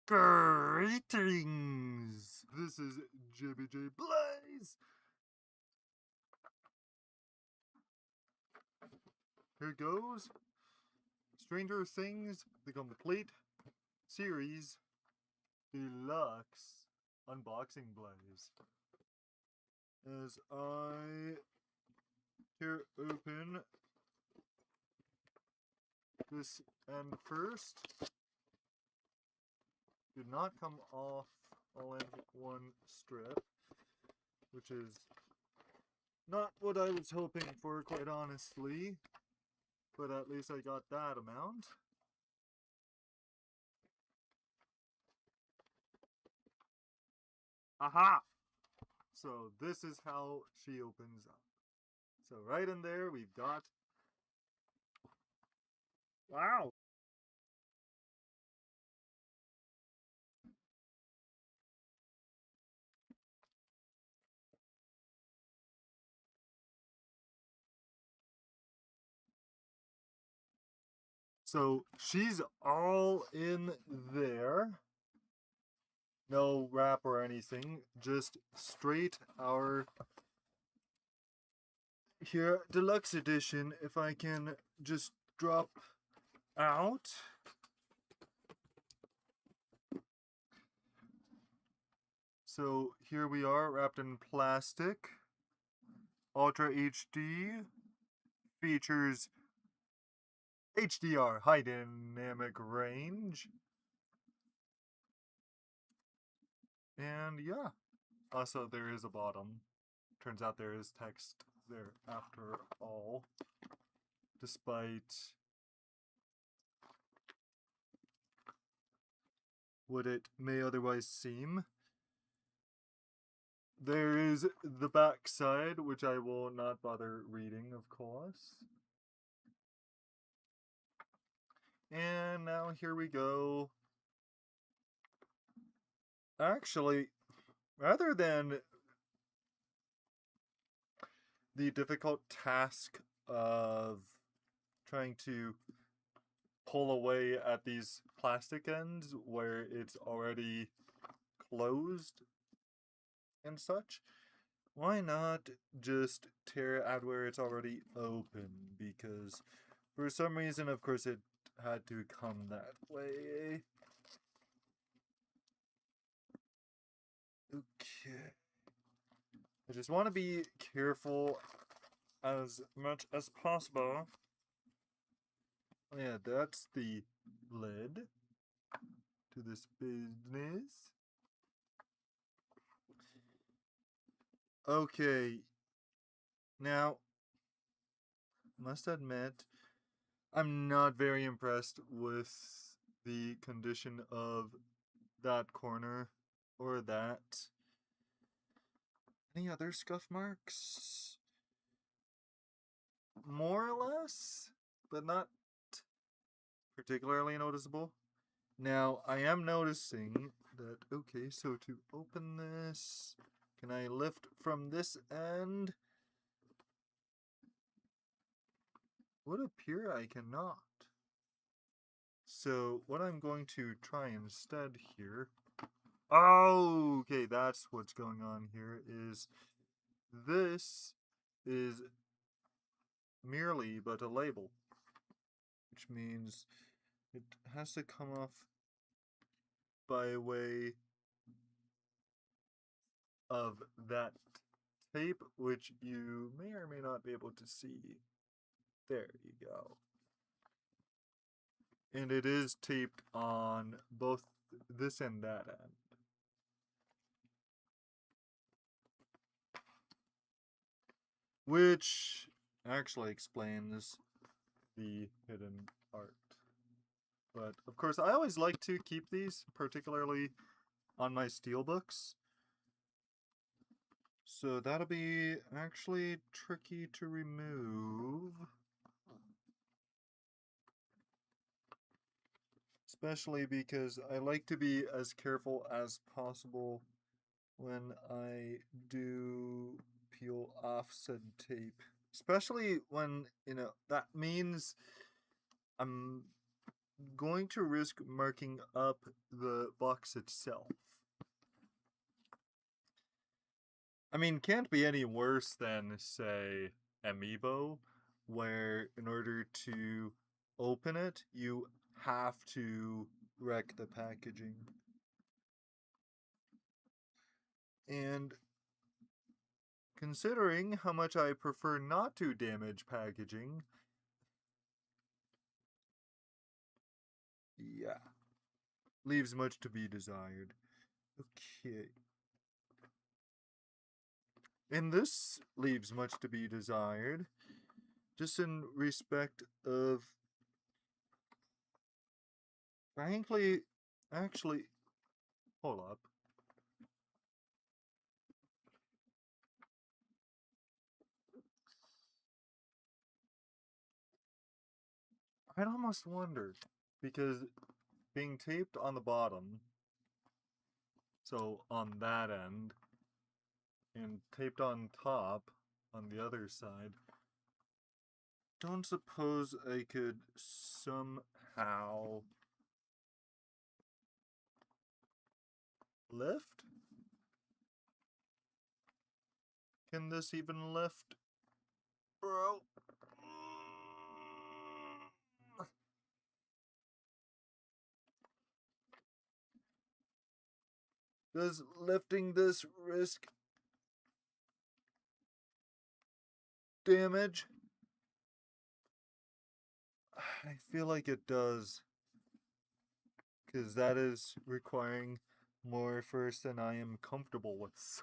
Greetings! This is JBJblaze! Here goes Stranger Things, the complete series, Deluxe unboxing blaze. As I tear open this end first, did not come off all in one strip, which is not what I was hoping for, quite honestly, but at least I got that amount. Aha! So this is how she opens up. So right in there we've got, wow! So she's all in there. No wrap or anything, just straight our here deluxe edition. If I can just drop out. So here we are, wrapped in plastic. Ultra HD, features HDR, high dynamic range. And yeah, also there is a bottom. Turns out there is text there after all, despite what it may otherwise seem. There is the back side, which I will not bother reading, of course. And now here we go. Actually, rather than the difficult task of trying to pull away at these plastic ends where it's already closed and such, why not just tear it out where it's already open? Because for some reason, of course, it had to come that way. Okay. I just want to be careful as much as possible. Oh yeah, that's the lid to this business. Okay. Now, must admit, I'm not very impressed with the condition of that corner or that. Any other scuff marks? More or less, but not particularly noticeable. Now, I am noticing that, okay, so to open this, can I lift from this end? Would appear I cannot. So, what I'm going to try instead here, oh, okay, that's what's going on here, is this is merely but a label, which means it has to come off by way of that tape, which you may or may not be able to see. There you go. And it is taped on both this and that end. Which actually explains the hidden art. But of course, I always like to keep these, particularly on my steelbooks. So that'll be actually tricky to remove. Especially because I like to be as careful as possible when I do peel off said tape. Especially when, that means I'm going to risk marking up the box itself. I mean, can't be any worse than, say, Amiibo, where in order to open it, you have to wreck the packaging. And considering how much I prefer not to damage packaging, yeah, leaves much to be desired. Okay. And this leaves much to be desired, just in respect of, frankly, actually, hold up. I'd almost wonder, because being taped on the bottom, so on that end, and taped on top on the other side, don't suppose I could somehow lift? Can this even lift? Bro. Does lifting this risk damage? I feel like it does. Because that is requiring more force than I am comfortable with.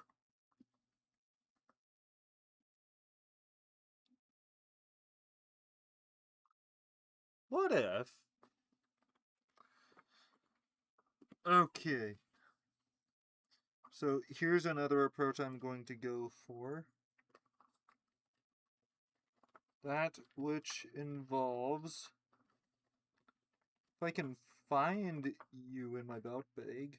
What if? Okay. So here's another approach I'm going to go for. That which involves, if I can find you in my belt bag,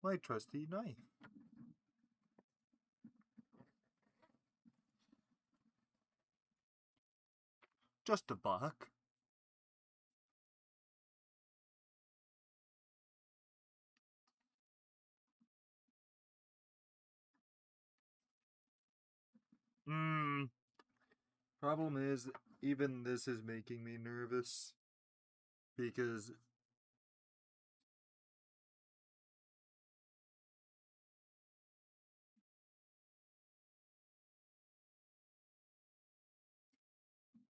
my trusty knife. Just a buck. Problem is, even this is making me nervous. Because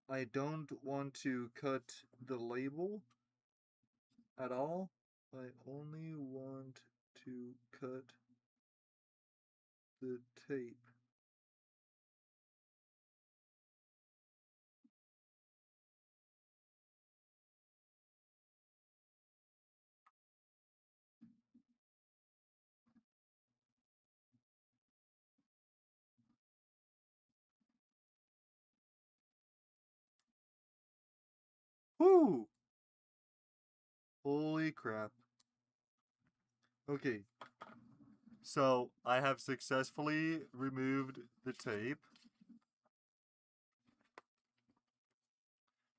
I don't want to cut the label at all. I only want to cut the tape. Whoo! Holy crap. Okay. So, I have successfully removed the tape.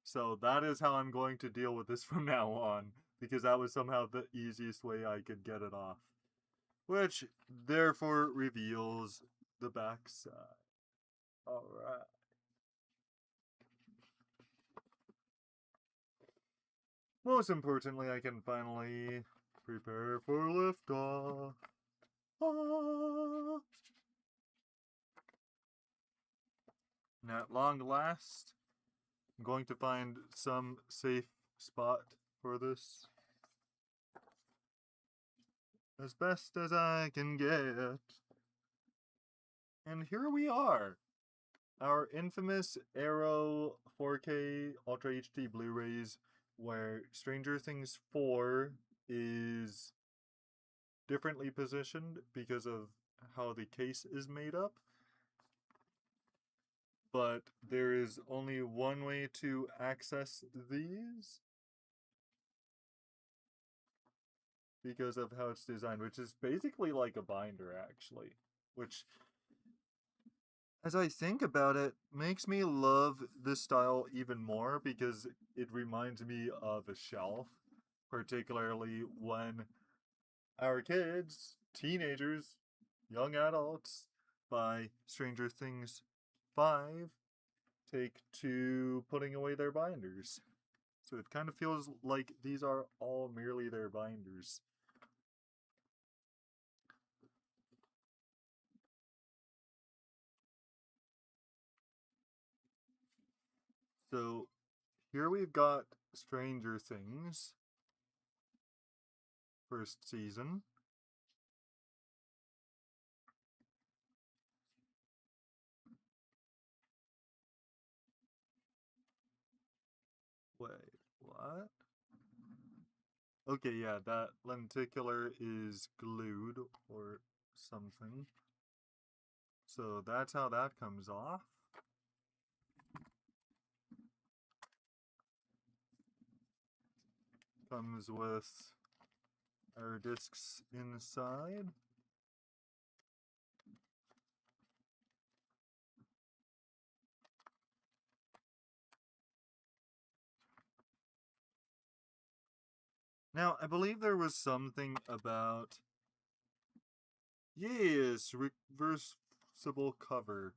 So, that is how I'm going to deal with this from now on. Because that was somehow the easiest way I could get it off. Which, therefore, reveals the backside. Alright. Most importantly, I can finally prepare for liftoff. Ah. And at long last, I'm going to find some safe spot for this. As best as I can get. And here we are. Our infamous Arrow 4K Ultra HD Blu-rays, where Stranger Things 4 is differently positioned because of how the case is made up. But there is only one way to access these because of how it's designed, which is basically like a binder, actually. Which, as I think about it, makes me love this style even more because it reminds me of a shelf, particularly when our kids, teenagers, young adults, by Stranger Things 5, take to putting away their binders. So it kind of feels like these are all merely their binders. So here we've got Stranger Things, first season. Wait, what? Okay, yeah, that lenticular is glued or something. So that's how that comes off. Comes with our discs inside. Now, I believe there was something about... Yes, reversible cover.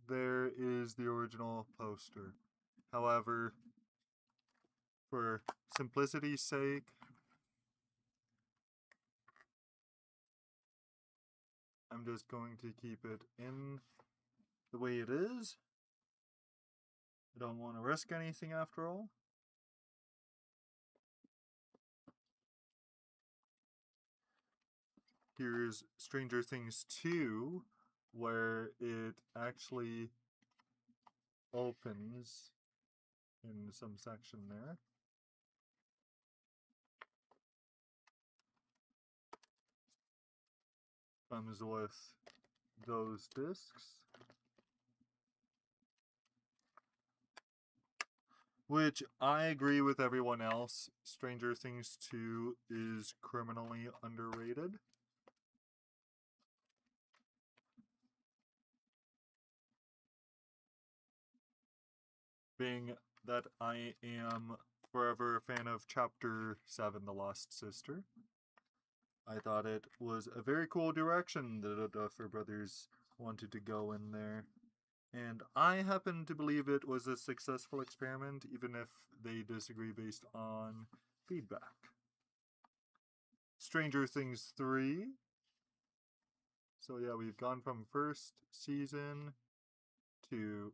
There is the original poster. However, for simplicity's sake, I'm just going to keep it in the way it is. I don't want to risk anything after all. Here's Stranger Things 2, where it actually opens in some section there. Comes with those discs. Which I agree with everyone else. Stranger Things 2 is criminally underrated. Being that I am forever a fan of Chapter 7, The Lost Sister. I thought it was a very cool direction the Duffer Brothers wanted to go in there. And I happen to believe it was a successful experiment, even if they disagree based on feedback. Stranger Things 3. So yeah, we've gone from first season to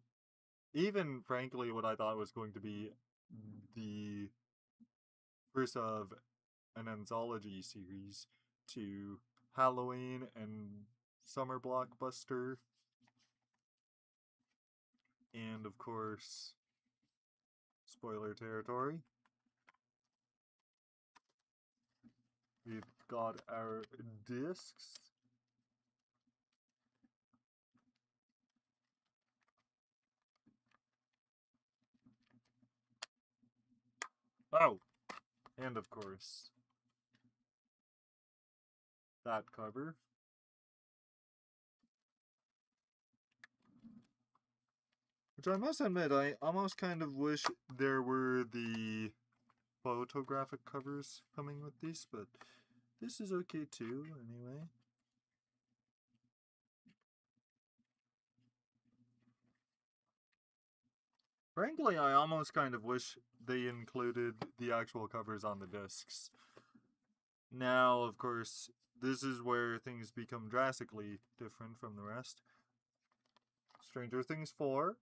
even, frankly, what I thought was going to be the first of an anthology series to Halloween and summer blockbuster. And of course, spoiler territory. We've got our discs. Oh! And of course, that cover. Which I must admit, I almost kind of wish there were the photographic covers coming with these, but this is okay too, anyway. Frankly, I almost kind of wish they included the actual covers on the discs. Now, of course, this is where things become drastically different from the rest. Stranger Things 4,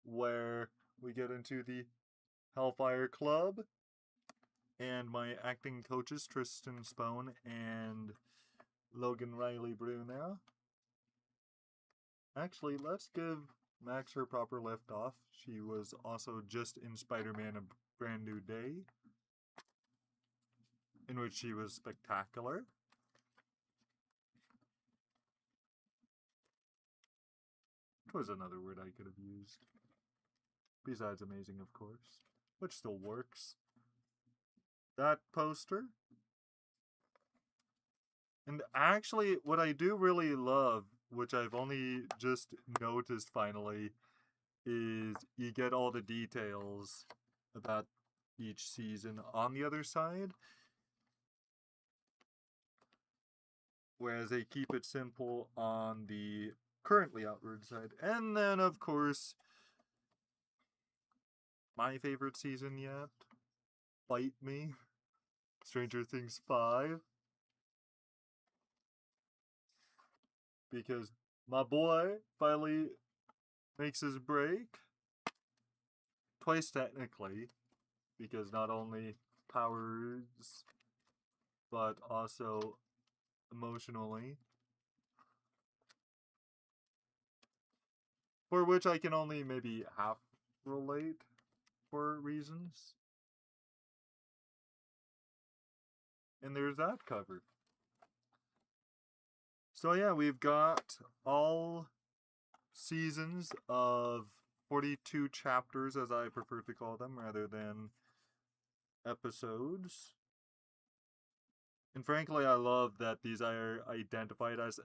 where we get into the Hellfire Club, and my acting coaches, Tristan Spone and Logan Riley Brunel. Actually, let's give Max her proper lift off. She was also just in Spider-Man A Brand New Day, in which she was spectacular. Was another word I could have used. Besides amazing, of course. Which still works. That poster. And actually, what I do really love which I've only just noticed finally, is you get all the details about each season on the other side, whereas they keep it simple on the currently outward side. And then, of course, my favorite season yet, Bite Me, Stranger Things 5, because my boy finally makes his break, twice technically, because not only powers, but also emotionally, for which I can only maybe half relate for reasons. And there's that covered. So yeah, we've got all seasons of 42 chapters, as I prefer to call them, rather than episodes. And frankly, I love that these are identified as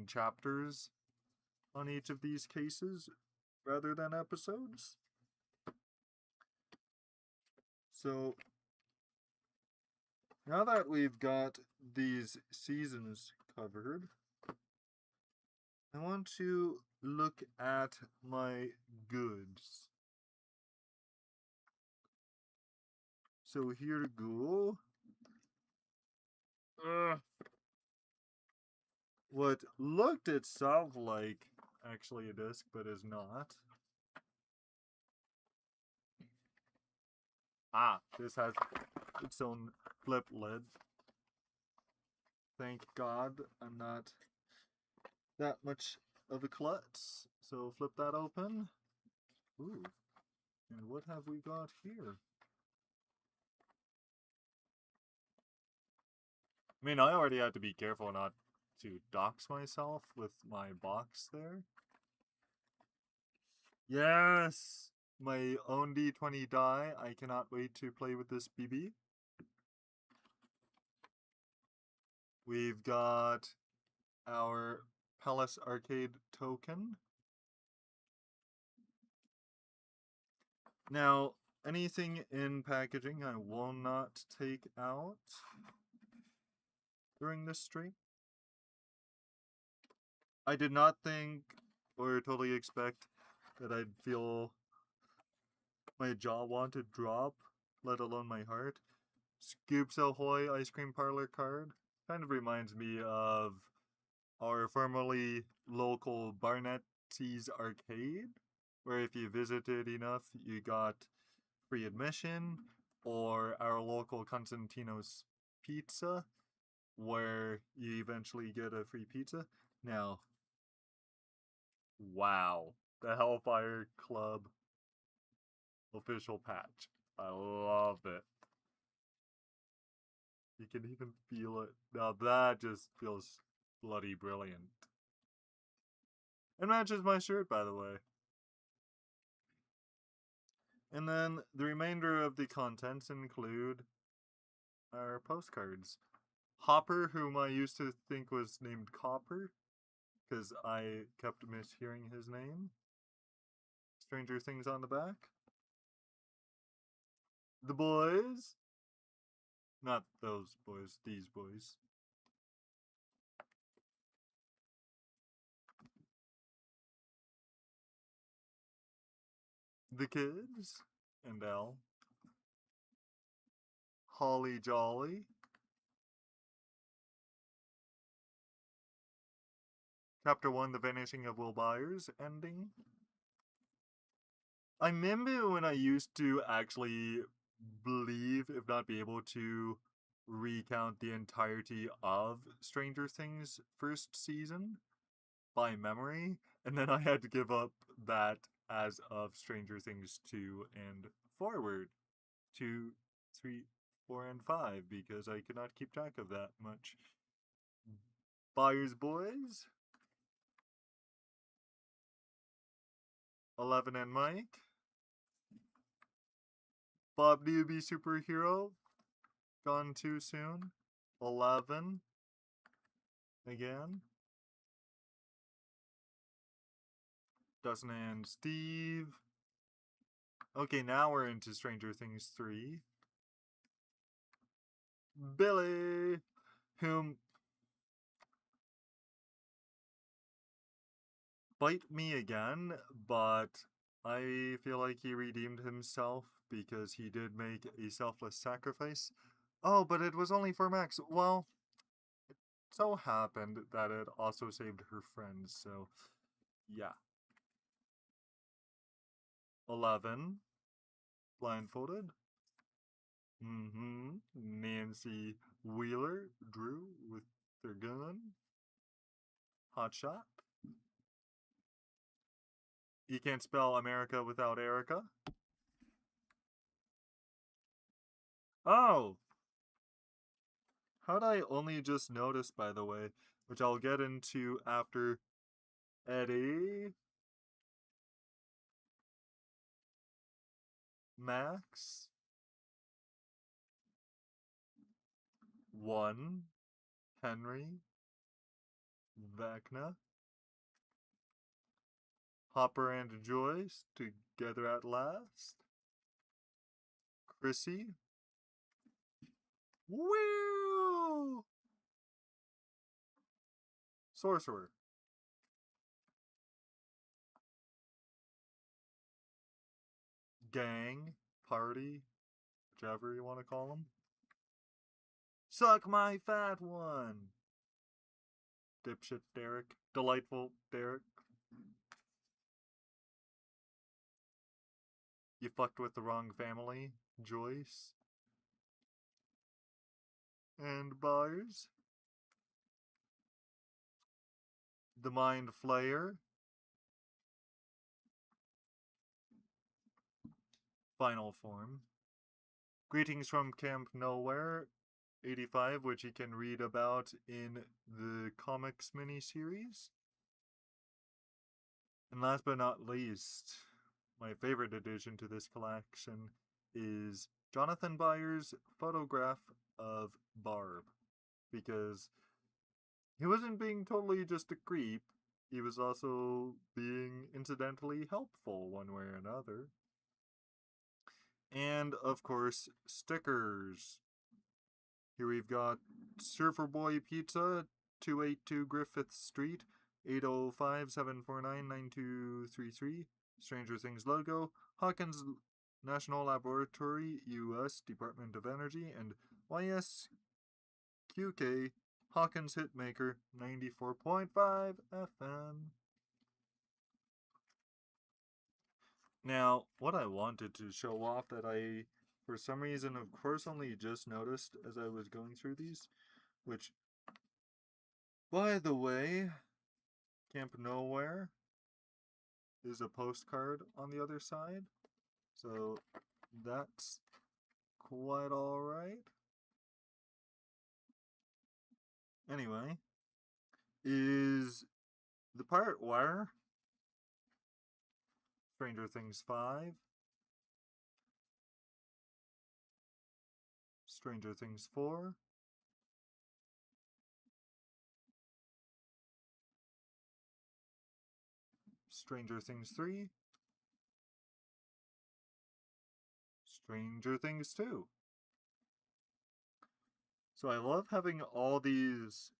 chapters on each of these cases, rather than episodes. So, now that we've got these seasons covered, I want to look at my goods. So here to go. What looked itself like actually a disc, but is not. This has its own flip lid. Thank God I'm not that much of a klutz. So flip that open. Ooh. And what have we got here? I mean, I already had to be careful not to dox myself with my box there. Yes! My own D20 die. I cannot wait to play with this BB. We've got our Palace Arcade token. Now, anything in packaging I will not take out during this stream. I did not think or totally expect that I'd feel my jaw want to drop, let alone my heart. Scoops Ahoy Ice Cream Parlor card kind of reminds me of our formerly local Barnett's Arcade, where if you visited enough, you got free admission, or our local Constantino's Pizza, where you eventually get a free pizza. Now, wow, the Hellfire Club official patch. I love it. You can even feel it. Now that just feels bloody brilliant. It matches my shirt, by the way. And then the remainder of the contents include our postcards. Hopper, whom I used to think was named Copper, because I kept mishearing his name. Stranger Things on the back. The boys. Not those boys, these boys. The kids and Elle. Holly Jolly. Chapter 1, The Vanishing of Will Byers, ending. I remember when I used to actually believe, if not be able to, recount the entirety of Stranger Things' first season by memory, and then I had to give up that as of Stranger Things 2 and forward. 2, 3, 4, and 5, because I could not keep track of that much. Byers Boys. 11 and Mike. Bob Newby Superhero. Gone too soon. 11. Again. Dustin and Steve. Okay, now we're into Stranger Things 3. Billy, whom bite me again, but I feel like he redeemed himself because he did make a selfless sacrifice. Oh, but it was only for Max. Well, it so happened that it also saved her friends, so yeah. 11. Blindfolded. Nancy Wheeler, Drew with their gun. Hot shot. You can't spell America without Erica. Oh! How'd I only just notice, by the way, which I'll get into after Eddie. Max. 1. Henry. Vecna. Hopper and Joyce together at last. Chrissy. Woo! Sorcerer. Gang. Party. Whichever you want to call them. Suck my fat one. Dipshit Derek. Delightful Derek. You fucked with the wrong family, Joyce. And Byers. The Mind Flayer. Final form. Greetings from Camp Nowhere 85, which you can read about in the comics miniseries. And last but not least, my favorite addition to this collection is Jonathan Byers' photograph of Barb. Because he wasn't being totally just a creep, he was also being incidentally helpful one way or another. And, of course, stickers. Here we've got Surfer Boy Pizza, 282 Griffith Street, 805-749-9233. Stranger Things logo, Hawkins National Laboratory, U.S. Department of Energy, and YSQK, Hawkins Hitmaker, 94.5 FM. Now, what I wanted to show off that I, for some reason, of course, only just noticed as I was going through these, which, by the way, Camp Nowhere is a postcard on the other side, so that's quite alright. Anyway, is the part where Stranger Things 5, Stranger Things 4, Stranger Things 3, Stranger Things 2. So I love having all these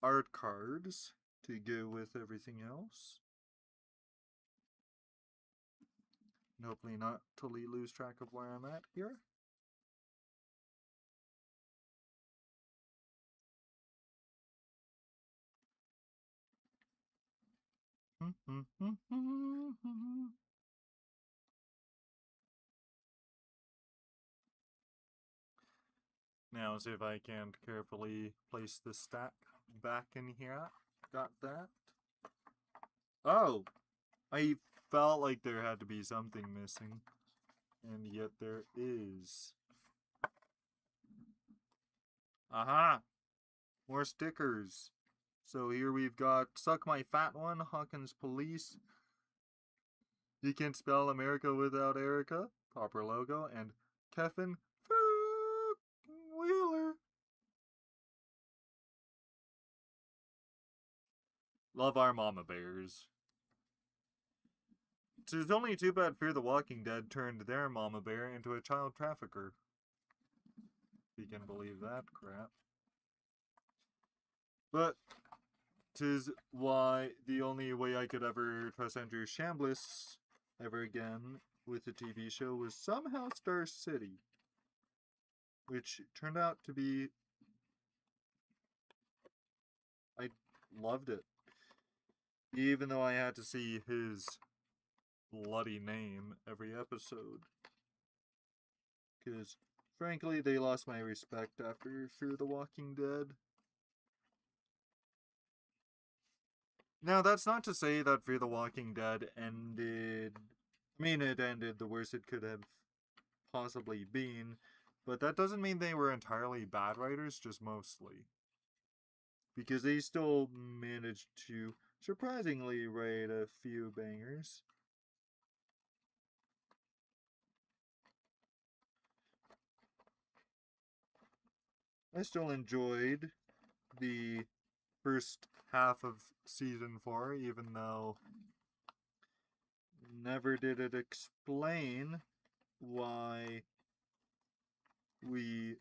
art cards to go with everything else. And hopefully not totally lose track of where I'm at here. Now see if I can carefully place the stack back in here. Got that. Oh! I felt like there had to be something missing. And yet there is. Aha! More stickers. So here we've got Suck My Fat One, Hawkins Police. You Can't Spell America Without Erica, proper logo, and Kevin Wheeler. Love our mama bears. 'Tis only too bad Fear the Walking Dead turned their mama bear into a child trafficker. If you can believe that crap. But 'tis why the only way I could ever trust Andrew Chambliss ever again with a TV show was somehow Star City, which turned out to be... I loved it. Even though I had to see his bloody name every episode. Because, frankly, they lost my respect after Fear the Walking Dead. Now, that's not to say that Fear the Walking Dead ended... I mean, it ended the worst it could have possibly been, but that doesn't mean they were entirely bad writers, just mostly. Because they still managed to surprisingly write a few bangers. I still enjoyed the first half of season 4, even though never did it explain why we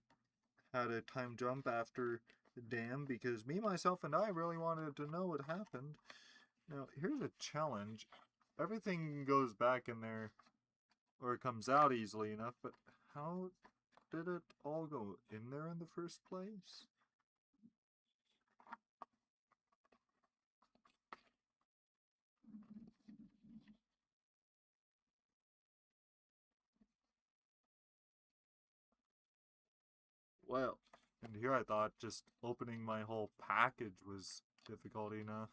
had a time jump after the dam, because me, myself, and I really wanted to know what happened. Now, here's a challenge. Everything goes back in there, or it comes out easily enough, but how did it all go in there in the first place? Well, and here I thought just opening my whole package was difficult enough.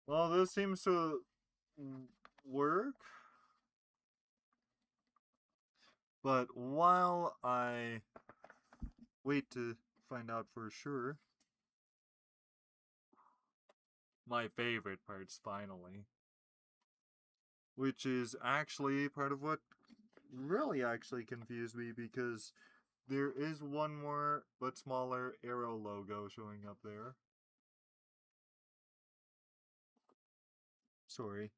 Well, this seems to work. But while I wait to find out for sure, my favorite part's finally. Which is actually part of what really actually confused me, because there is one more but smaller arrow logo showing up there. Sorry.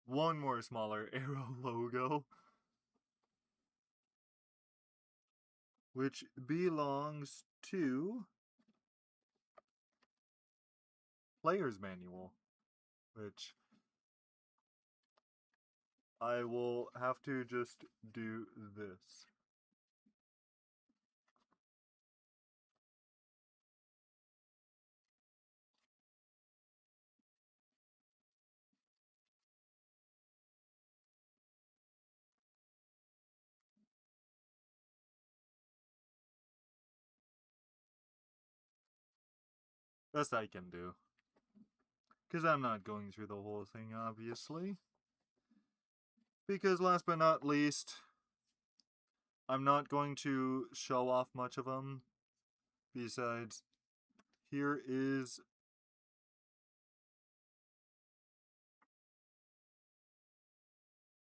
One more smaller arrow logo, which belongs to Player's Manual, which I will have to just do this. Best I can do. Because I'm not going through the whole thing, obviously. Because last but not least, I'm not going to show off much of them. Besides, here is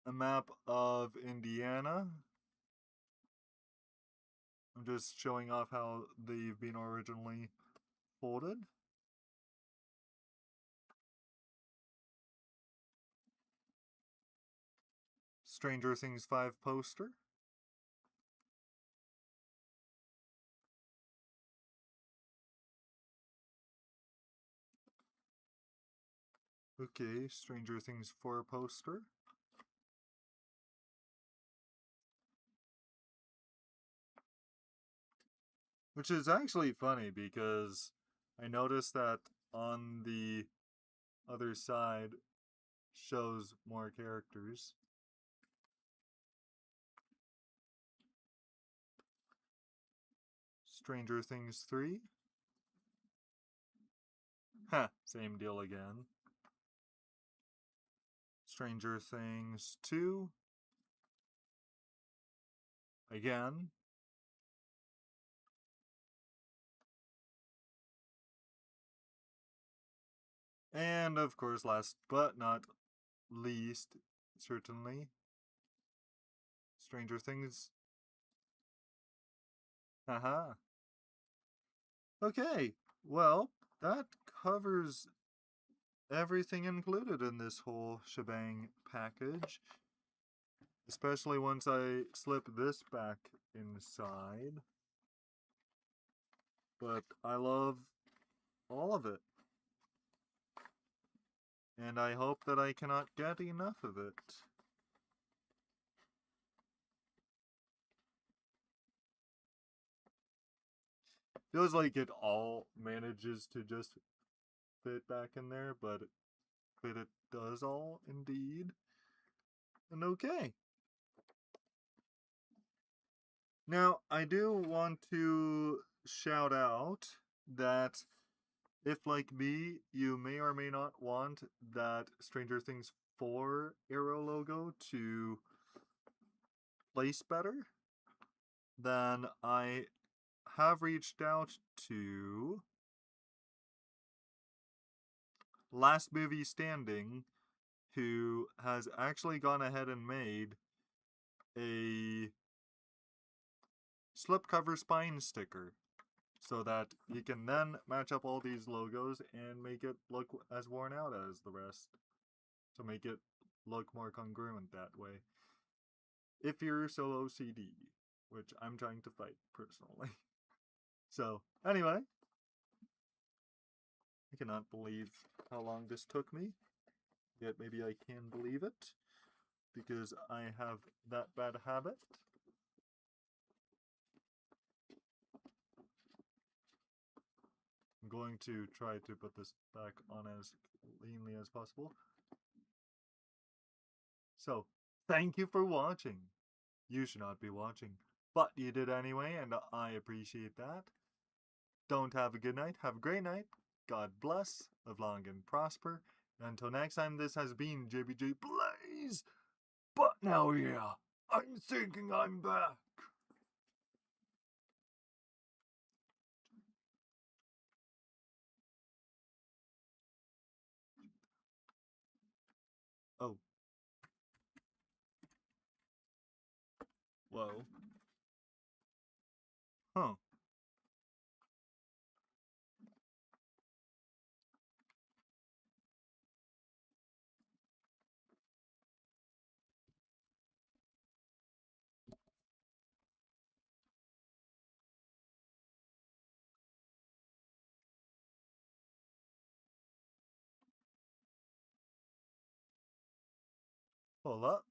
a map of Indiana. I'm just showing off how they've been originally folded. Stranger Things 5 poster. Okay, Stranger Things 4 poster. Which is actually funny because I noticed that on the other side shows more characters. Stranger Things 3. Ha, same deal again. Stranger Things 2. Again. And of course, last but not least, certainly, Stranger Things. Haha. Okay, well, that covers everything included in this whole shebang package. Especially once I slip this back inside. But I love all of it. And I hope that I cannot get enough of it. Feels like it all manages to just fit back in there, but it does all indeed. And okay. Now, I do want to shout out that if, like me, you may or may not want that Stranger Things 4 arrow logo to place better, then I have reached out to Last Movie Standing, who has actually gone ahead and made a slipcover spine sticker so that you can then match up all these logos and make it look as worn out as the rest to make it look more congruent that way. If you're so OCD, which I'm trying to fight personally. So, anyway, I cannot believe how long this took me, yet maybe I can believe it, because I have that bad habit. I'm going to try to put this back on as cleanly as possible. So, thank you for watching. You should not be watching, but you did anyway, and I appreciate that. Don't have a good night, have a great night. God bless, live long and prosper. And until next time, this has been JBJblaze. But now, yeah, I'm thinking I'm back. Oh. Whoa. Huh. Hold up.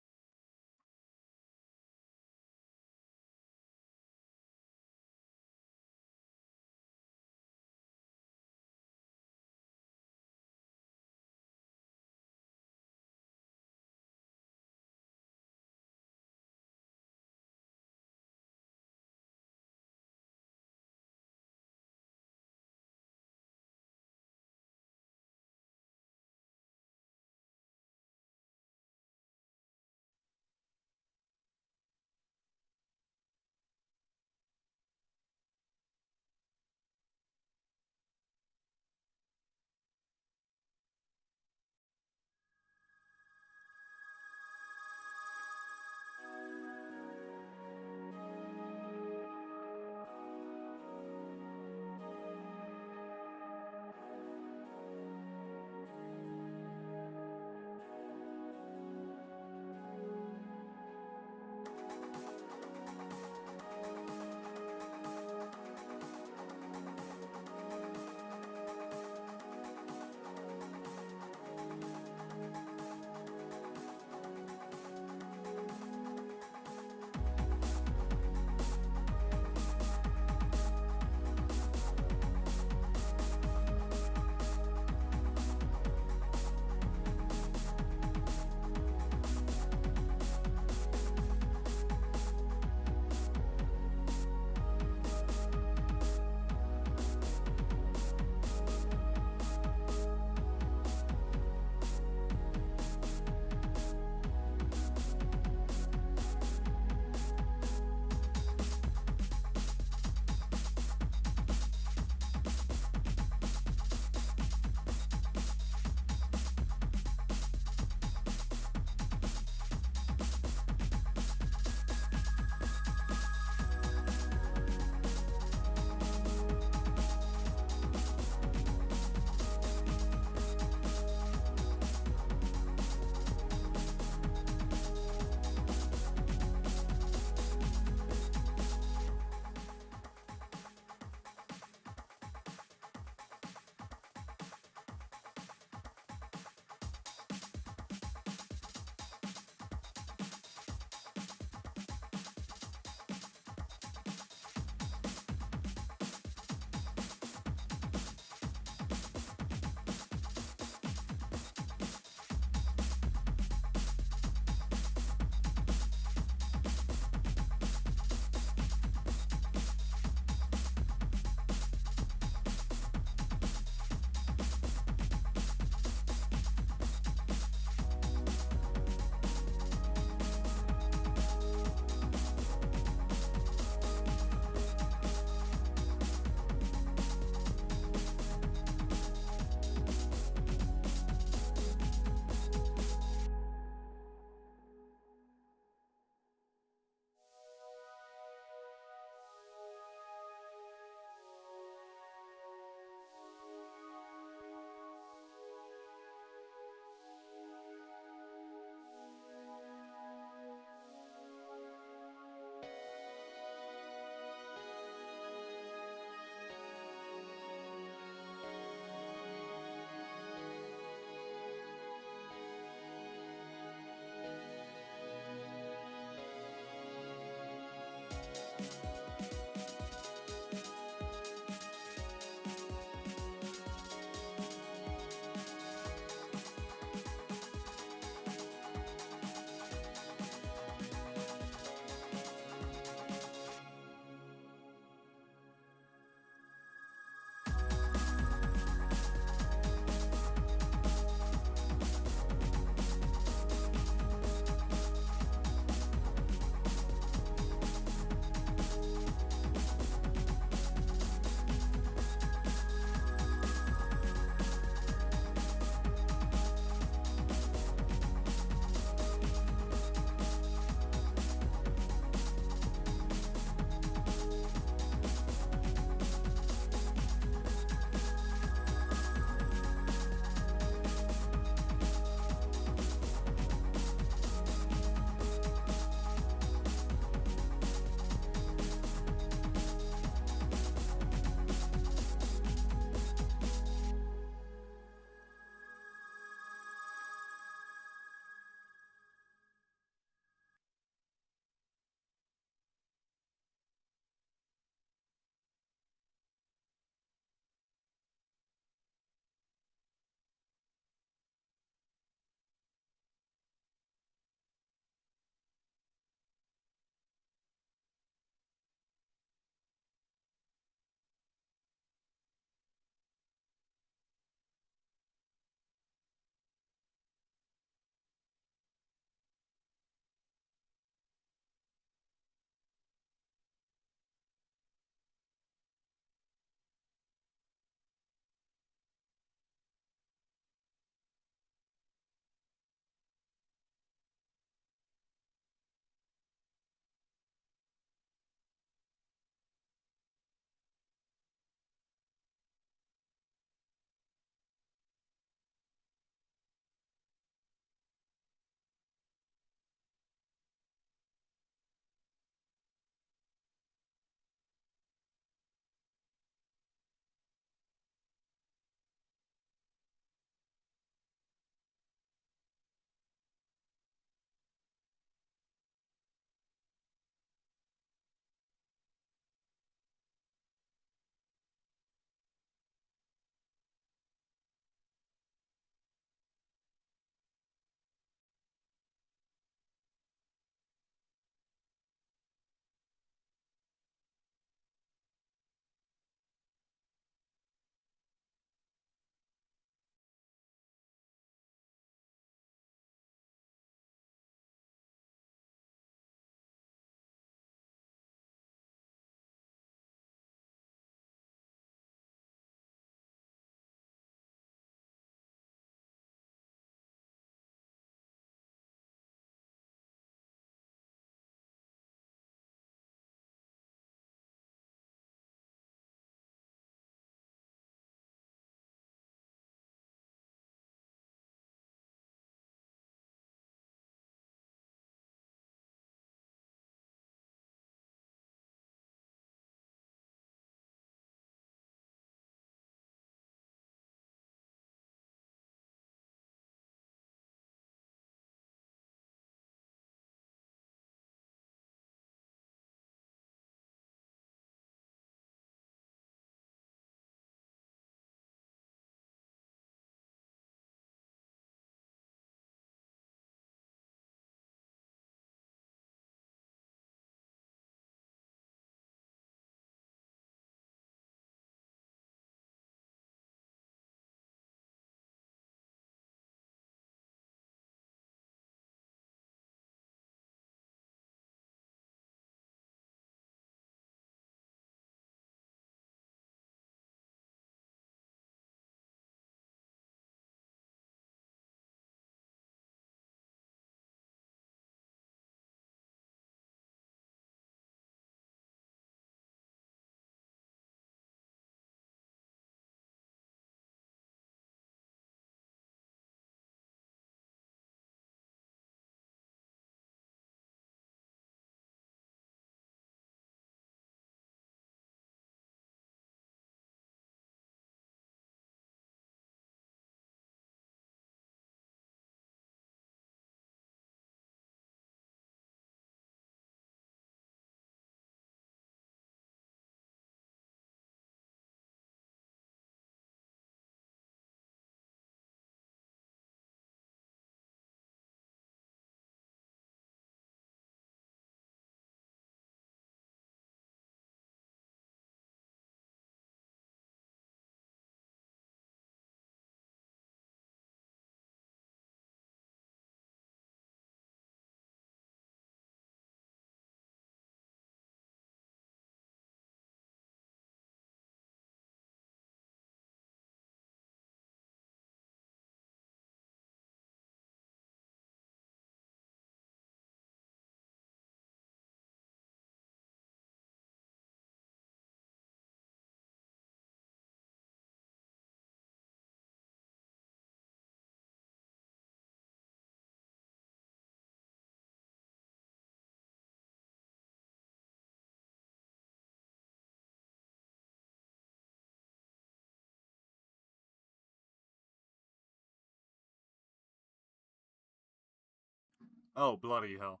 Oh, bloody hell.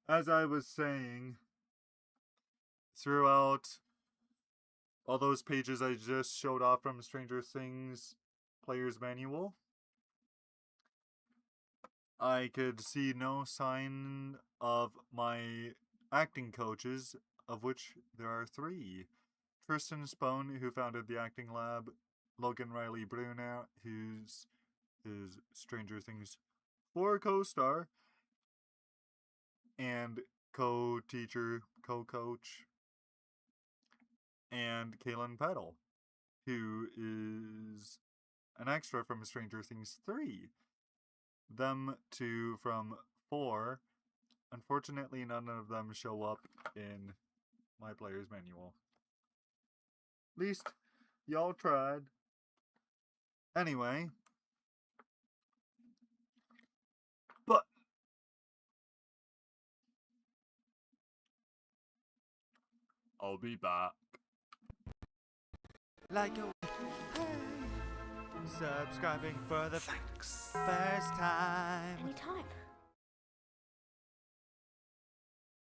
As I was saying, throughout all those pages I just showed off from Stranger Things Player's Manual, I could see no sign of my acting coaches, of which there are 3. Tristan Spohn, who founded the acting lab, Logan Riley Brunner, who's his Stranger Things 4 co-star, and co-teacher, co-coach, and Kaylin Peddle, who is an extra from Stranger Things 3. Them 2 from 4. Unfortunately, none of them show up in my player's manual. At least, y'all tried. Anyway. But I'll be back. Like a hey, subscribing for the first time. Anytime.